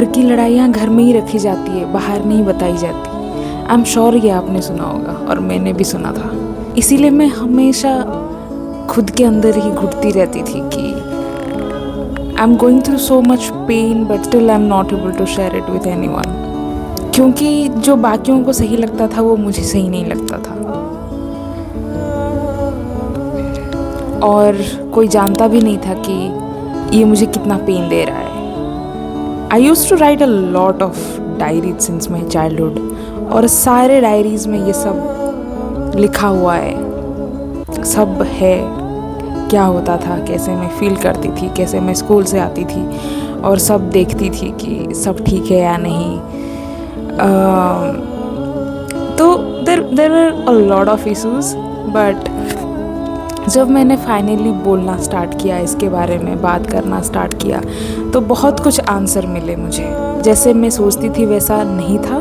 घर की लड़ाइयाँ घर में ही रखी जाती है, बाहर नहीं बताई जाती। आई एम श्योर ये आपने सुना होगा और मैंने भी सुना था। इसीलिए मैं हमेशा खुद के अंदर ही घुटती रहती थी कि I am going through so much pain but still I am not able to share it with anyone. क्योंकि जो बाकियों को सही लगता था वो मुझे सही नहीं लगता था, और कोई जानता भी नहीं था कि ये मुझे कितना पेन दे रहा है। I used to write a lot of diaries since my childhood, और सारे डायरीज में ये सब लिखा हुआ है, सब है। क्या होता था, कैसे मैं फील करती थी, कैसे मैं स्कूल से आती थी और सब देखती थी कि सब ठीक है या नहीं। तो there were a lot of issues, but जब मैंने फाइनली बोलना स्टार्ट किया, इसके बारे में बात करना स्टार्ट किया, तो बहुत कुछ आंसर मिले मुझे। जैसे मैं सोचती थी वैसा नहीं था।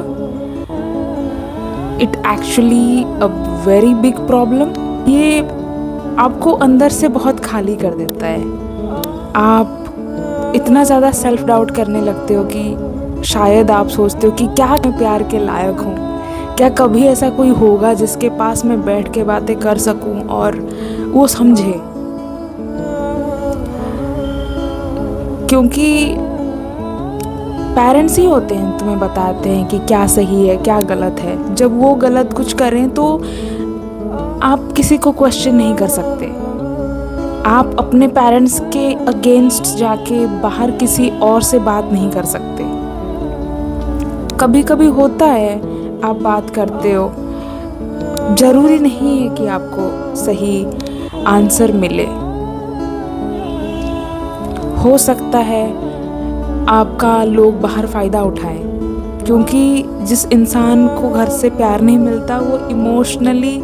It actually a very big problem. ये आपको अंदर से बहुत खाली कर देता है। आप इतना ज़्यादा सेल्फ डाउट करने लगते हो कि शायद आप सोचते हो कि क्या मैं प्यार के लायक हूँ, क्या कभी ऐसा कोई होगा जिसके पास मैं बैठ के बातें कर सकूं और वो समझे। क्योंकि पेरेंट्स ही होते हैं, तुम्हें बताते हैं कि क्या सही है क्या गलत है। जब वो गलत कुछ करें तो आप किसी को क्वेश्चन नहीं कर सकते। आप अपने पेरेंट्स के अगेंस्ट जाके बाहर किसी और से बात नहीं कर सकते। कभी कभी होता है आप बात करते हो, ज़रूरी नहीं है कि आपको सही आंसर मिले। हो सकता है आपका लोग बाहर फ़ायदा उठाएं, क्योंकि जिस इंसान को घर से प्यार नहीं मिलता वो इमोशनली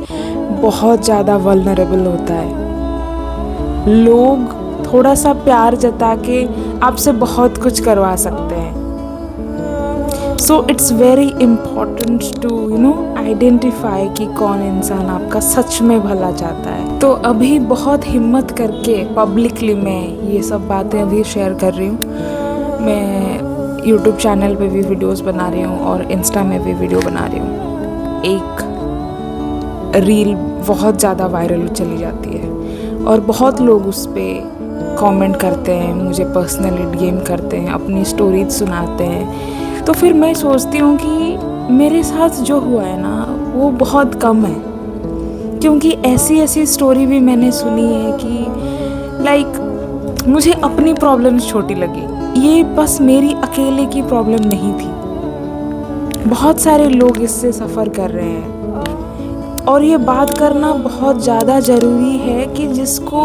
बहुत ज़्यादा वल्नरेबल होता है। लोग थोड़ा सा प्यार जता के आपसे बहुत कुछ करवा सकते हैं। So it's very important to identify कि कौन इंसान आपका सच में भला चाहता है। तो अभी बहुत हिम्मत करके पब्लिकली मैं ये सब बातें अभी शेयर कर रही हूँ। मैं यूट्यूब चैनल पे भी वीडियोस बना रही हूँ और इंस्टा में भी वीडियो बना रही हूँ। एक रील बहुत ज़्यादा वायरल चली जाती है और बहुत लोग उस पर कमेंट करते हैं, मुझे पर्सनली डीएम करते हैं, अपनी स्टोरीज सुनाते हैं। तो फिर मैं सोचती हूँ कि मेरे साथ जो हुआ है ना वो बहुत कम है, क्योंकि ऐसी ऐसी स्टोरी भी मैंने सुनी है कि मुझे अपनी प्रॉब्लम्स छोटी लगी। ये बस मेरी अकेले की प्रॉब्लम नहीं थी, बहुत सारे लोग इससे सफ़र कर रहे हैं। और ये बात करना बहुत ज़्यादा ज़रूरी है कि जिसको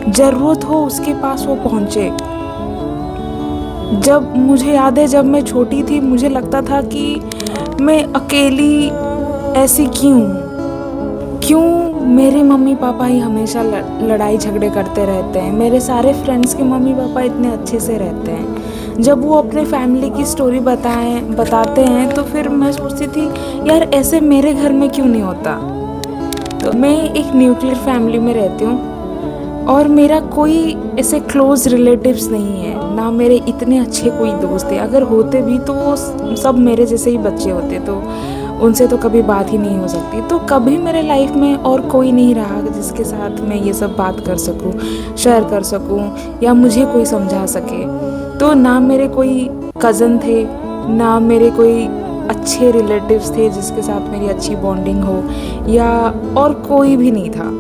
ज़रूरत हो उसके पास वो पहुँचे। जब मुझे याद है, जब मैं छोटी थी मुझे लगता था कि मैं अकेली ऐसी क्यों मेरे मम्मी पापा ही हमेशा लड़ाई झगड़े करते रहते हैं, मेरे सारे फ्रेंड्स के मम्मी पापा इतने अच्छे से रहते हैं। जब वो अपने फैमिली की स्टोरी बताते हैं तो फिर मैं सोचती थी यार ऐसे मेरे घर में क्यों नहीं होता। तो मैं एक न्यूक्लियर फैमिली में रहती हूँ और मेरा कोई ऐसे क्लोज रिलेटिव्स नहीं है, ना मेरे इतने अच्छे कोई दोस्त है। अगर होते भी तो वो सब मेरे जैसे ही बच्चे होते, तो उनसे तो कभी बात ही नहीं हो सकती। तो कभी मेरे लाइफ में और कोई नहीं रहा जिसके साथ मैं ये सब बात कर सकूं, शेयर कर सकूं, या मुझे कोई समझा सके। तो ना मेरे कोई कज़न थे, ना मेरे कोई अच्छे रिलेटिव्स थे जिसके साथ मेरी अच्छी बॉन्डिंग हो, या और कोई भी नहीं था।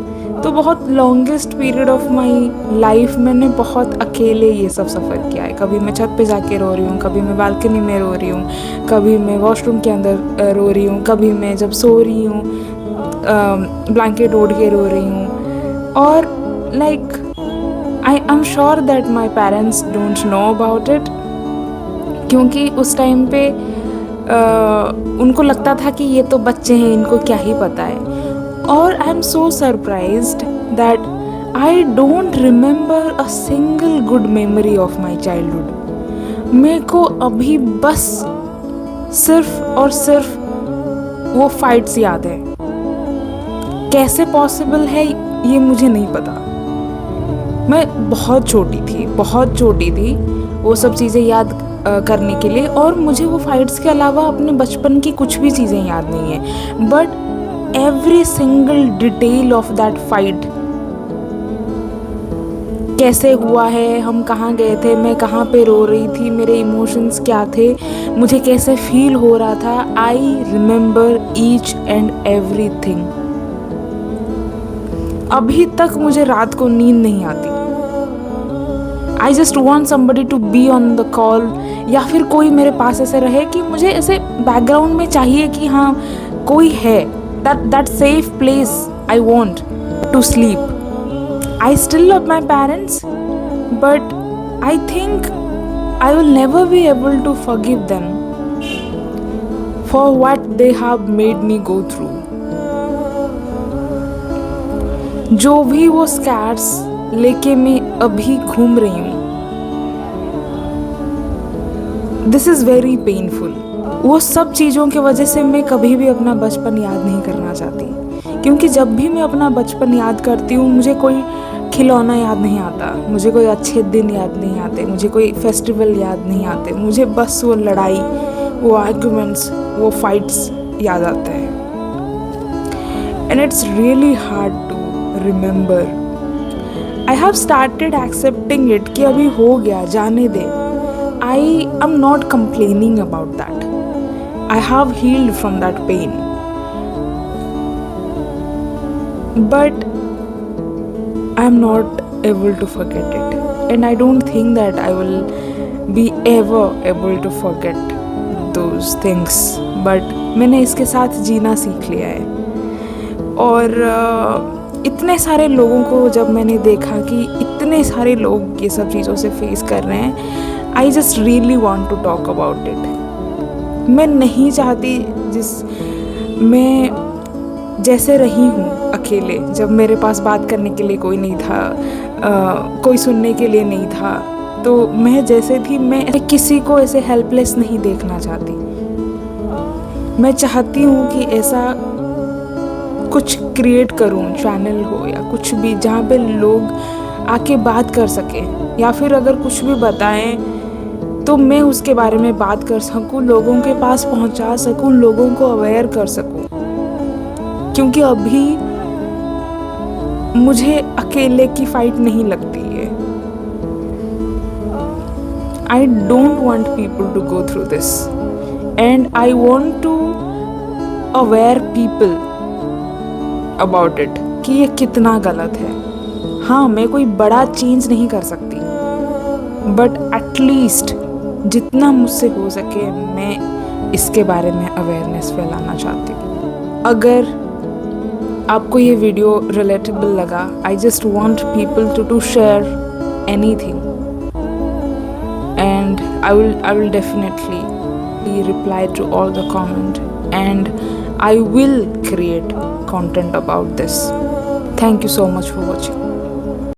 तो बहुत longest period of my life मैंने बहुत अकेले ये सब सफ़र किया है। कभी मैं छत पे जाके रो रही हूँ, कभी मैं बालकनी में रो रही हूँ, कभी मैं वॉशरूम के अंदर रो रही हूँ, कभी मैं जब सो रही हूँ ब्लैंकेट ओढ़ के रो रही हूँ। और I am sure that my parents don't know about it, क्योंकि उस टाइम पे उनको लगता था कि ये तो बच्चे हैं, इनको क्या ही पता है। और I am so surprised that I don't remember a single good memory of my childhood. मेरे को अभी बस सिर्फ और सिर्फ वो फाइट्स याद है। कैसे पॉसिबल है ये मुझे नहीं पता। मैं बहुत छोटी थी, वो सब चीज़ें याद करने के लिए, और मुझे वो फाइट्स के अलावा अपने बचपन की कुछ भी चीज़ें याद नहीं है, but every single detail of that fight, कैसे हुआ है, हम कहाँ गए थे, मैं कहाँ पे रो रही थी, मेरे इमोशंस क्या थे, मुझे कैसे फील हो रहा था, I remember each and everything. अभी तक मुझे रात को नींद नहीं आती। I just want somebody to be on the call, या फिर कोई मेरे पास ऐसे रहे कि मुझे ऐसे बैकग्राउंड में चाहिए कि हाँ कोई है, that safe place I want to sleep. I still love my parents, but I think I will never be able to forgive them for what they have made me go through. जो भी वो scarce लेके मैं अभी घूम रही हूँ, this is very painful. वो सब चीज़ों की वजह से मैं कभी भी अपना बचपन याद नहीं करना चाहती, क्योंकि जब भी मैं अपना बचपन याद करती हूँ मुझे कोई खिलौना याद नहीं आता, मुझे कोई अच्छे दिन याद नहीं आते, मुझे कोई फेस्टिवल याद नहीं आते, मुझे बस वो लड़ाई, वो आर्ग्यूमेंट्स, वो फाइट्स याद आते हैं। And it's really hard to remember. I have started accepting it कि अभी हो गया, जाने दे। I am not complaining about that, I have healed from that pain, but I am not able to forget it, and I don't think that I will be ever able to forget those things, but मैंने इसके साथ जीना सीख लिया है। और इतने सारे लोगों को जब मैंने देखा कि इतने सारे लोग ये सब चीज़ों से फेस कर रहे हैं, I just really want to talk about it. मैं नहीं चाहती मैं जैसे रही हूँ अकेले, जब मेरे पास बात करने के लिए कोई नहीं था, कोई सुनने के लिए नहीं था, तो मैं जैसे थी, मैं किसी को ऐसे हेल्पलेस नहीं देखना चाहती। मैं चाहती हूँ कि ऐसा कुछ क्रिएट करूँ, चैनल हो या कुछ भी, जहाँ पे लोग आके बात कर सकें, या फिर अगर कुछ भी बताएं तो मैं उसके बारे में बात कर सकूँ, लोगों के पास पहुँचा सकूँ, लोगों को अवेयर कर सकूँ। क्योंकि अभी मुझे अकेले की फाइट नहीं लगती है। I don't want people to go through this, and I want to aware people about it कि ये कितना गलत है। हाँ, मैं कोई बड़ा चेंज नहीं कर सकती, बट एटलीस्ट जितना मुझसे हो सके मैं इसके बारे में अवेयरनेस फैलाना चाहती हूँ। अगर आपको ये वीडियो रिलेटेबल लगा, I just want people to share anything, and I will definitely reply to all the comment, and I will create content about this. Thank you so much for watching.